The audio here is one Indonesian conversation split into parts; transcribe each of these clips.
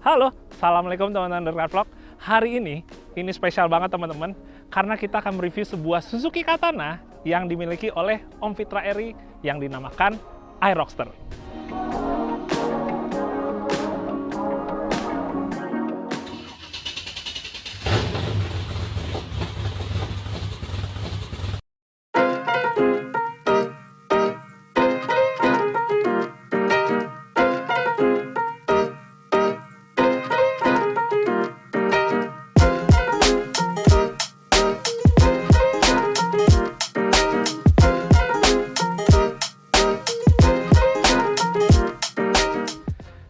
Halo, Assalamualaikum teman-teman Dirt Car Vlog. Hari ini spesial banget teman-teman, karena kita akan mereview sebuah Suzuki Katana yang dimiliki oleh Om Fitra Eri yang dinamakan Aeroxter.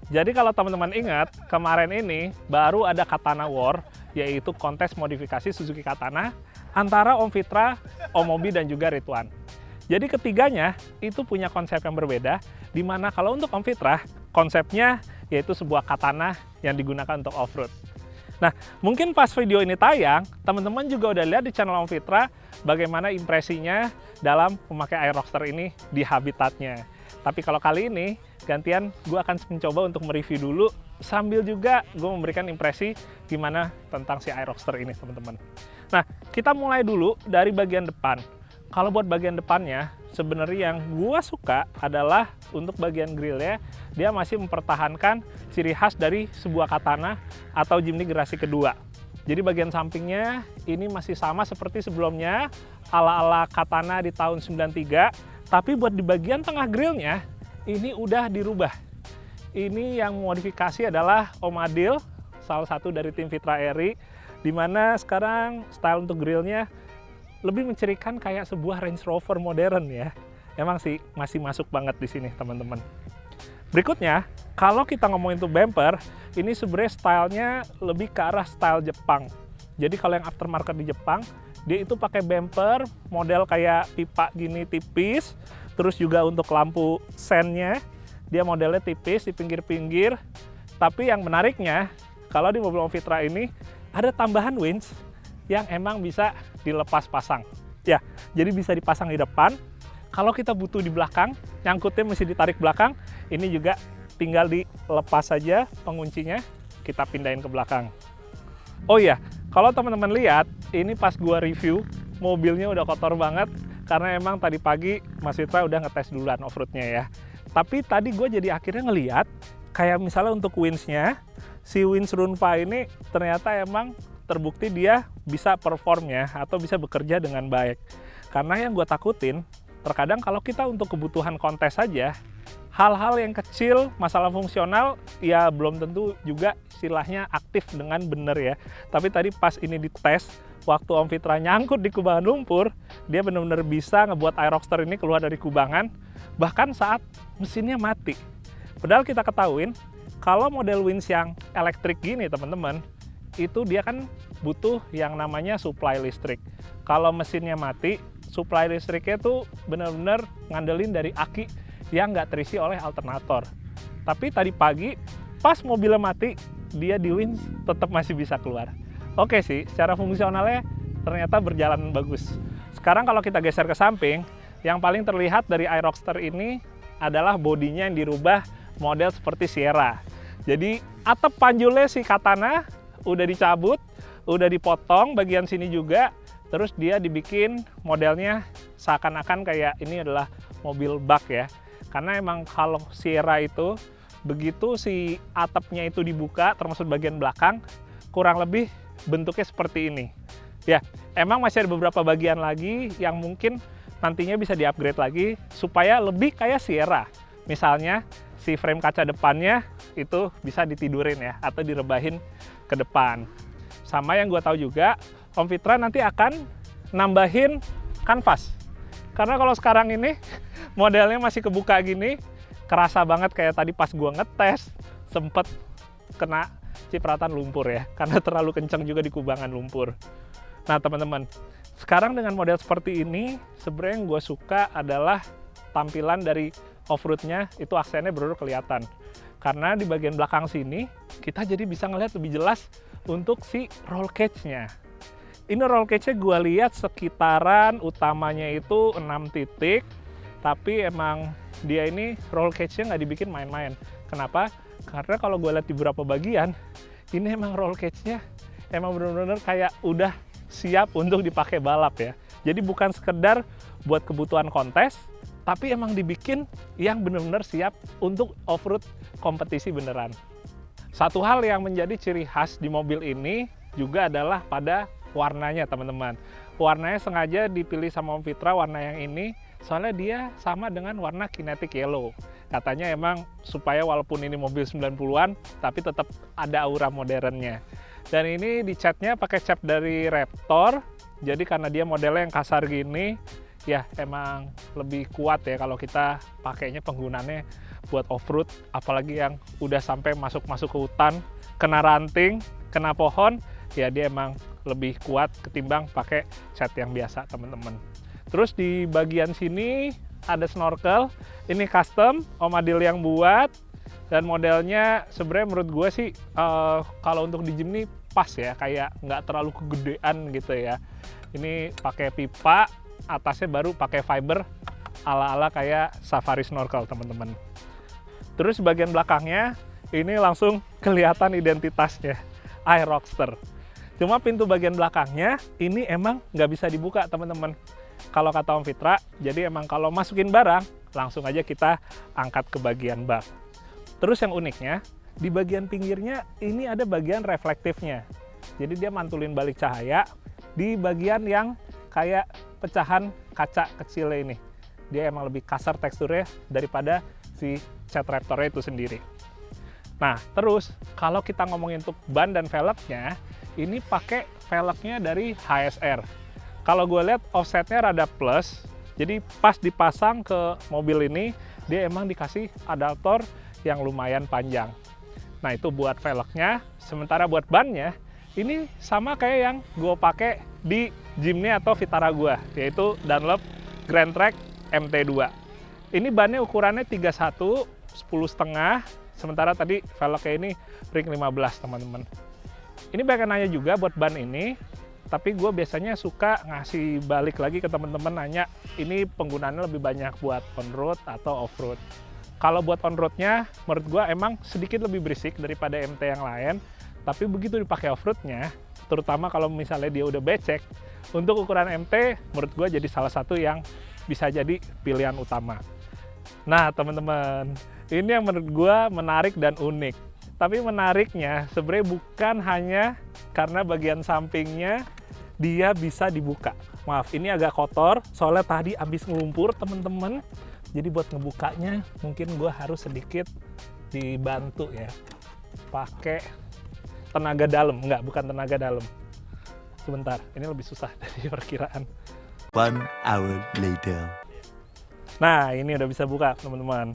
Jadi kalau teman-teman ingat, kemarin ini baru ada Katana War, yaitu kontes modifikasi Suzuki Katana antara Om Fitra, Om Mobi, dan juga Ridwan. Jadi ketiganya itu punya konsep yang berbeda, di mana kalau untuk Om Fitra, konsepnya yaitu sebuah katana yang digunakan untuk off-road. Nah, mungkin pas video ini tayang, teman-teman juga udah lihat di channel Om Fitra bagaimana impresinya dalam memakai Aeroxter ini di habitatnya. Tapi kalau kali ini, gantian gue akan mencoba untuk mereview dulu, sambil juga gue memberikan impresi gimana tentang si Aeroxter ini, teman-teman. Nah, kita mulai dulu dari bagian depan. Kalau buat bagian depannya, sebenarnya yang gue suka adalah untuk bagian grillnya, dia masih mempertahankan ciri khas dari sebuah Katana atau Jimny generasi kedua. Jadi bagian sampingnya ini masih sama seperti sebelumnya, ala-ala Katana di tahun 93, tapi buat di bagian tengah grillnya, ini udah dirubah. Ini yang modifikasi adalah Om Adil, salah satu dari tim Fitra Eri, di mana sekarang style untuk grillnya lebih mencirikan kayak sebuah Range Rover modern ya. Emang sih masih masuk banget di sini teman-teman. Berikutnya, kalau kita ngomongin untuk bumper, ini sebenarnya stylenya lebih ke arah style Jepang. Jadi kalau yang aftermarket di Jepang, dia itu pakai bumper model kayak pipa gini tipis, terus juga untuk lampu sennya dia modelnya tipis di pinggir-pinggir. Tapi yang menariknya, kalau di mobil Om Fitra ini ada tambahan winch yang emang bisa dilepas pasang. Ya, jadi bisa dipasang di depan. Kalau kita butuh di belakang, nyangkutnya mesti ditarik belakang, ini juga tinggal dilepas saja penguncinya, kita pindahin ke belakang. Oh iya, kalau teman-teman lihat, ini pas gua review, mobilnya udah kotor banget, karena emang tadi pagi Mas Fitra udah ngetes duluan off-roadnya ya. Tapi tadi gue jadi akhirnya ngeliat, kayak misalnya untuk winch-nya, si winch Runfa ini ternyata emang terbukti dia bisa perform ya, atau bisa bekerja dengan baik. Karena yang gue takutin, terkadang kalau kita untuk kebutuhan kontes saja, hal-hal yang kecil, masalah fungsional, ya belum tentu juga istilahnya aktif dengan benar ya. Tapi tadi pas ini dites, waktu Om Fitra nyangkut di kubangan lumpur, dia benar-benar bisa ngebuat Aeroxter ini keluar dari kubangan, bahkan saat mesinnya mati. Padahal kita ketahuin, kalau model winch yang elektrik gini teman-teman, itu dia kan butuh yang namanya supply listrik. Kalau mesinnya mati, supply listriknya tuh benar-benar ngandelin dari aki yang nggak terisi oleh alternator. Tapi tadi pagi, pas mobilnya mati, dia di winch tetap masih bisa keluar. Oke sih, secara fungsionalnya ternyata berjalan bagus. Sekarang kalau kita geser ke samping, yang paling terlihat dari Aeroxter ini adalah bodinya yang dirubah model seperti Sierra. Jadi atap panjulnya si Katana udah dicabut, udah dipotong bagian sini juga, terus dia dibikin modelnya seakan-akan kayak ini adalah mobil bak ya. Karena emang kalau Sierra itu, begitu si atapnya itu dibuka, termasuk bagian belakang, kurang lebih bentuknya seperti ini. Ya, emang masih ada beberapa bagian lagi yang mungkin nantinya bisa di-upgrade lagi supaya lebih kayak Sierra. Misalnya, si frame kaca depannya itu bisa ditidurin ya, atau direbahin ke depan. Sama yang gue tahu juga, Om Fitra nanti akan nambahin kanvas. Karena kalau sekarang ini modelnya masih kebuka gini, kerasa banget kayak tadi pas gue ngetes, sempet kena cipratan lumpur ya, karena terlalu kencang juga di kubangan lumpur. Nah teman-teman, sekarang dengan model seperti ini, sebenarnya yang gue suka adalah tampilan dari off-roadnya, itu aksennya benar-benar kelihatan. Karena di bagian belakang sini, kita jadi bisa ngelihat lebih jelas untuk si roll cage-nya. Ini roll cage-nya gue lihat sekitaran utamanya itu 6 titik, tapi emang dia ini roll cage-nya nggak dibikin main-main. Kenapa? Karena kalau gue lihat di beberapa bagian, ini emang roll cage-nya emang bener-bener kayak udah siap untuk dipakai balap ya. Jadi bukan sekedar buat kebutuhan kontes, tapi emang dibikin yang bener-bener siap untuk off-road kompetisi beneran. Satu hal yang menjadi ciri khas di mobil ini juga adalah pada warnanya teman-teman. Warnanya sengaja dipilih sama Om Fitra warna yang ini, soalnya dia sama dengan warna kinetic yellow. Katanya emang supaya walaupun ini mobil 90-an, tapi tetap ada aura modernnya. Dan ini dicatnya pakai cat dari Raptor, jadi karena dia modelnya yang kasar gini, ya emang lebih kuat ya kalau kita pakainya penggunaannya buat off-road, apalagi yang udah sampai masuk-masuk ke hutan, kena ranting, kena pohon, ya dia emang lebih kuat ketimbang pakai cat yang biasa teman-teman. Terus di bagian sini ada snorkel, ini custom, Om Adil yang buat, dan modelnya sebenarnya menurut gue sih kalau untuk di gym nih pas ya, kayak nggak terlalu kegedean gitu ya. Ini pakai pipa, atasnya baru pakai fiber ala-ala kayak safari snorkel teman-teman. Terus bagian belakangnya ini langsung kelihatan identitasnya, iRockster. Cuma pintu bagian belakangnya ini emang nggak bisa dibuka teman-teman. Kalau kata Om Fitra, jadi emang kalau masukin barang langsung aja kita angkat ke bagian bak. Terus yang uniknya, di bagian pinggirnya ini ada bagian reflektifnya. Jadi dia mantulin balik cahaya di bagian yang kayak pecahan kaca kecilnya ini. Dia emang lebih kasar teksturnya daripada si cat Raptornya itu sendiri. Nah, terus kalau kita ngomongin untuk ban dan velgnya, ini pakai velgnya dari HSR. Kalau gue lihat offsetnya rada plus, jadi pas dipasang ke mobil ini, dia emang dikasih adaptor yang lumayan panjang. Nah, itu buat velgnya. Sementara buat bannya, ini sama kayak yang gue pakai di Jimny atau Vitara gue, yaitu Dunlop Grand Track MT2. Ini bannya ukurannya 31, 10,5, sementara tadi velgnya ini ring 15 teman-teman. Ini banyak nanya juga buat ban ini, tapi gue biasanya suka ngasih balik lagi ke teman-teman nanya, ini penggunaannya lebih banyak buat on-road atau off-road. Kalau buat on-roadnya, menurut gue emang sedikit lebih berisik daripada MT yang lain, tapi begitu dipakai off-roadnya, terutama kalau misalnya dia udah becek, untuk ukuran MT, menurut gue jadi salah satu yang bisa jadi pilihan utama. Nah teman-teman, ini yang menurut gue menarik dan unik. Tapi menariknya sebenarnya bukan hanya karena bagian sampingnya dia bisa dibuka. Maaf, ini agak kotor, soalnya tadi habis ngelumpur teman-teman. Jadi buat ngebukanya mungkin gue harus sedikit dibantu ya. Pakai tenaga dalam, enggak, bukan tenaga dalam. Sebentar, ini lebih susah dari perkiraan. 1 hour later. Nah, ini udah bisa buka teman-teman.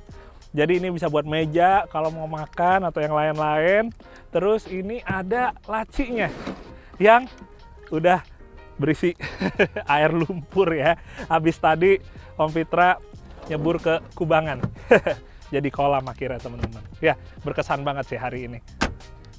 Jadi ini bisa buat meja kalau mau makan atau yang lain-lain. Terus ini ada lacinya yang udah berisi air lumpur ya. Habis tadi Om Fitra nyebur ke kubangan. Jadi kolam akhirnya teman-teman. Ya, berkesan banget sih hari ini.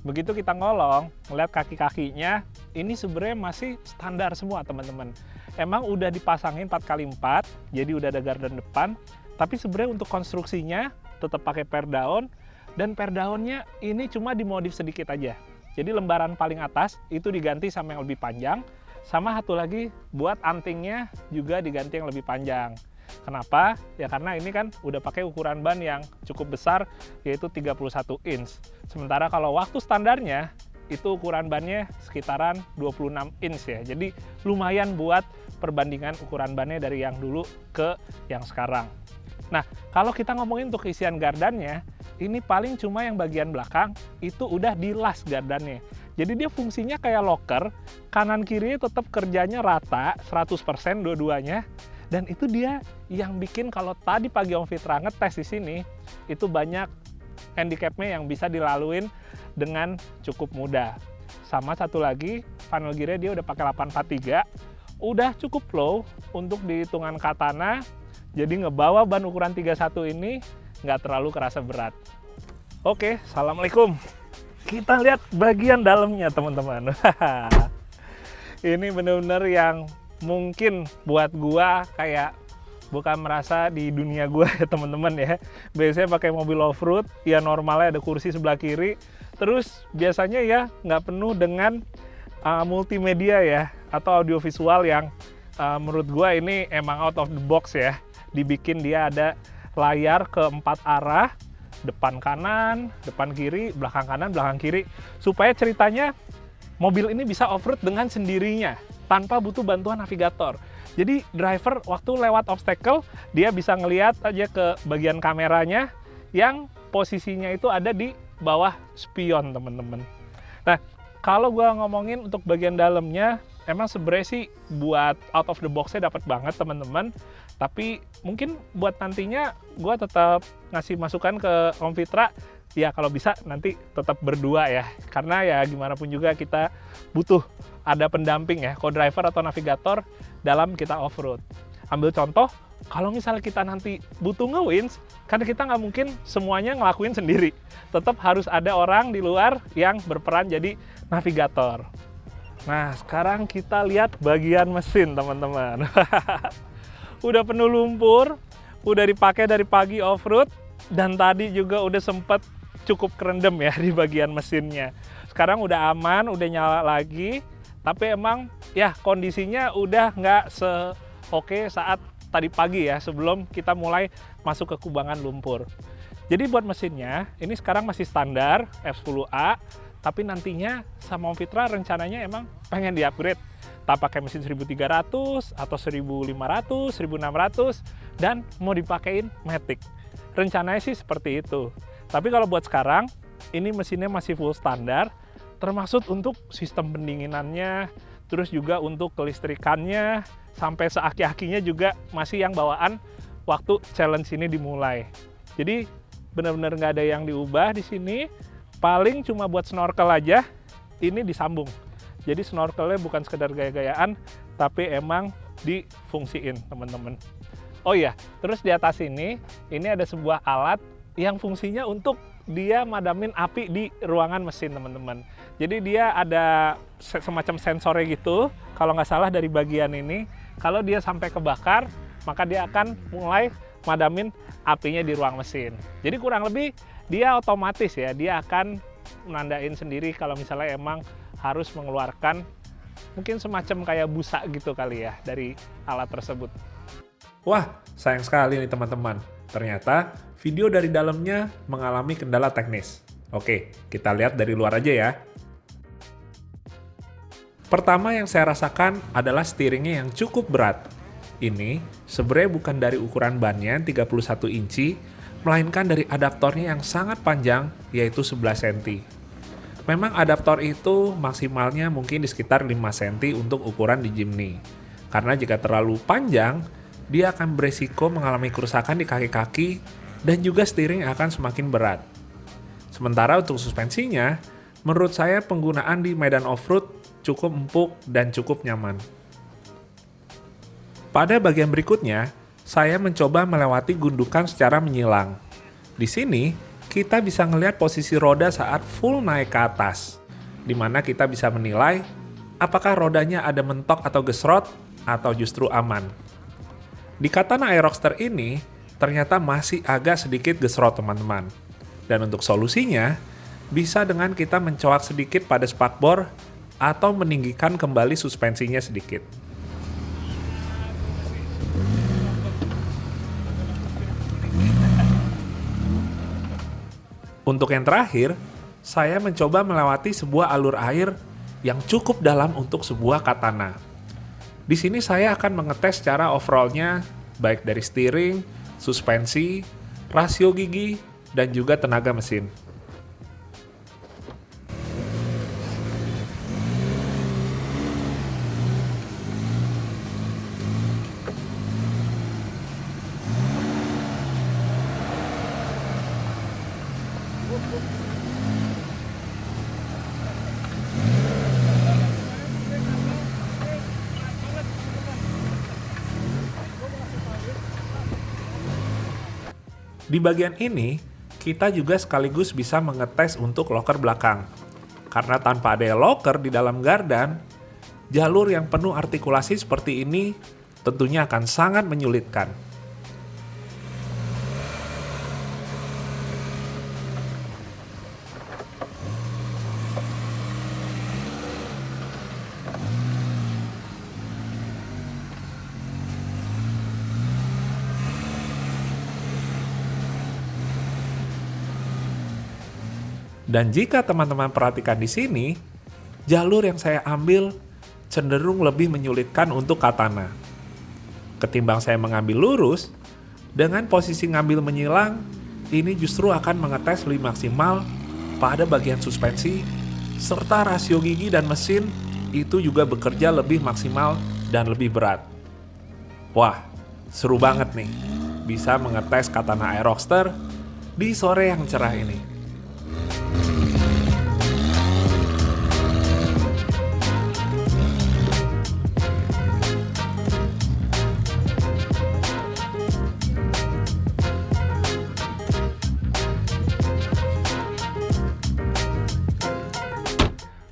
Begitu kita ngolong, ngeliat kaki-kakinya, ini sebenarnya masih standar semua teman-teman. Emang udah dipasangin 4x4, jadi udah ada gardan depan. Tapi sebenarnya untuk konstruksinya tetap pakai per daun, dan per daunnya ini cuma dimodif sedikit aja. Jadi lembaran paling atas itu diganti sama yang lebih panjang, sama satu lagi buat antingnya juga diganti yang lebih panjang. Kenapa? Ya karena ini kan udah pakai ukuran ban yang cukup besar, yaitu 31 inch. Sementara kalau waktu standarnya itu ukuran bannya sekitaran 26 inch ya. Jadi lumayan buat perbandingan ukuran bannya dari yang dulu ke yang sekarang. Nah, kalau kita ngomongin untuk isian gardannya, ini paling cuma yang bagian belakang itu udah dilas gardannya. Jadi dia fungsinya kayak locker, kanan kiri tetap kerjanya rata 100% dua-duanya. Dan itu dia yang bikin kalau tadi pagi Om Fitra ngetes di sini, itu banyak handicapnya yang bisa dilaluin dengan cukup mudah. Sama satu lagi, funnel gear-nya dia udah pakai 843, udah cukup low untuk di hitungan katana. Jadi ngebawa ban ukuran 31 ini nggak terlalu kerasa berat. Oke, assalamualaikum. Kita lihat bagian dalamnya teman-teman. Ini bener-bener yang mungkin buat gua kayak bukan merasa di dunia gue ya teman-teman ya. Biasanya pakai mobil off-road, ya normalnya ada kursi sebelah kiri. Terus biasanya ya nggak penuh dengan multimedia ya, atau audiovisual yang menurut gue ini emang out of the box ya. Dibikin dia ada layar ke 4 arah, depan kanan, depan kiri, belakang kanan, belakang kiri, supaya ceritanya mobil ini bisa off-road dengan sendirinya, tanpa butuh bantuan navigator. Jadi driver waktu lewat obstacle, dia bisa ngelihat aja ke bagian kameranya yang posisinya itu ada di bawah spion, teman-teman. Nah, kalau gue ngomongin untuk bagian dalamnya, emang sebenarnya sih buat out of the box-nya dapat banget, teman-teman. Tapi mungkin buat nantinya gue tetap ngasih masukan ke Om Fitra, ya kalau bisa nanti tetap berdua ya. Karena ya gimana pun juga kita butuh ada pendamping ya, co-driver atau navigator dalam kita off-road. Ambil contoh, kalau misalnya kita nanti butuh nge-winch, karena kita nggak mungkin semuanya ngelakuin sendiri. Tetap harus ada orang di luar yang berperan jadi navigator. Nah, sekarang kita lihat bagian mesin, teman-teman. Udah penuh lumpur, udah dipakai dari pagi off-road, dan tadi juga udah sempet cukup kerendam ya di bagian mesinnya. Sekarang udah aman, udah nyala lagi, tapi emang ya kondisinya udah nggak se-oke saat tadi pagi ya, sebelum kita mulai masuk ke kubangan lumpur. Jadi buat mesinnya, ini sekarang masih standar F10A, tapi nantinya sama Om Fitra rencananya emang pengen di-upgrade. Tak pakai mesin 1300 atau 1500, 1600, dan mau dipakein Matic. Rencananya sih seperti itu. Tapi kalau buat sekarang, ini mesinnya masih full standar, termasuk untuk sistem pendinginannya, terus juga untuk kelistrikannya, sampai seaki-akinya juga masih yang bawaan waktu challenge ini dimulai. Jadi benar-benar nggak ada yang diubah di sini, paling cuma buat snorkel aja, ini disambung. Jadi snorkelnya bukan sekedar gaya-gayaan, tapi emang difungsiin, teman-teman. Oh iya, terus di atas ini ada sebuah alat yang fungsinya untuk dia madamin api di ruangan mesin, teman-teman. Jadi dia ada semacam sensornya gitu, kalau nggak salah dari bagian ini. Kalau dia sampai kebakar, maka dia akan mulai madamin apinya di ruang mesin. Jadi kurang lebih dia otomatis ya, dia akan menandain sendiri kalau misalnya emang harus mengeluarkan mungkin semacam kayak busa gitu kali ya dari alat tersebut. Wah, sayang sekali nih teman-teman. Ternyata video dari dalamnya mengalami kendala teknis. Oke, kita lihat dari luar aja ya. Pertama yang saya rasakan adalah steeringnya yang cukup berat. Ini sebenarnya bukan dari ukuran bannya 31 inci, melainkan dari adaptornya yang sangat panjang, yaitu 11 cm. Memang adaptor itu maksimalnya mungkin di sekitar 5 cm untuk ukuran di Jimny. Karena jika terlalu panjang, dia akan beresiko mengalami kerusakan di kaki-kaki dan juga steering akan semakin berat. Sementara untuk suspensinya, menurut saya penggunaan di medan off-road cukup empuk dan cukup nyaman. Pada bagian berikutnya, saya mencoba melewati gundukan secara menyilang. Di sini, kita bisa ngelihat posisi roda saat full naik ke atas, di mana kita bisa menilai apakah rodanya ada mentok atau gesrot, atau justru aman. Di Katana Aeroxter ini, ternyata masih agak sedikit gesrot, teman-teman. Dan untuk solusinya, bisa dengan kita mencoak sedikit pada spakbor, atau meninggikan kembali suspensinya sedikit. Untuk yang terakhir, saya mencoba melewati sebuah alur air yang cukup dalam untuk sebuah Katana. Di sini saya akan mengetes cara overall-nya, baik dari steering, suspensi, rasio gigi, dan juga tenaga mesin. Di bagian ini, kita juga sekaligus bisa mengetes untuk loker belakang. Karena tanpa ada loker di dalam gardan, jalur yang penuh artikulasi seperti ini tentunya akan sangat menyulitkan. Dan jika teman-teman perhatikan di sini, jalur yang saya ambil cenderung lebih menyulitkan untuk katana. Ketimbang saya mengambil lurus, dengan posisi ngambil menyilang, ini justru akan mengetes lebih maksimal pada bagian suspensi, serta rasio gigi dan mesin itu juga bekerja lebih maksimal dan lebih berat. Wah, seru banget nih, bisa mengetes katana Aeroxter di sore yang cerah ini.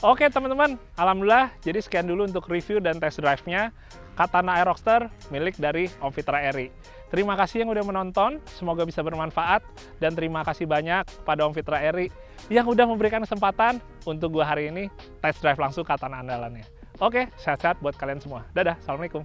Oke teman-teman, alhamdulillah jadi sekian dulu untuk review dan test drive-nya katana Aeroxter milik dari Om Fitra Eri. Terima kasih yang udah menonton, semoga bisa bermanfaat, dan terima kasih banyak pada Om Fitra Eri yang udah memberikan kesempatan untuk gua hari ini test drive langsung katana andalannya. Oke, sehat-sehat buat kalian semua. Dadah, Assalamualaikum.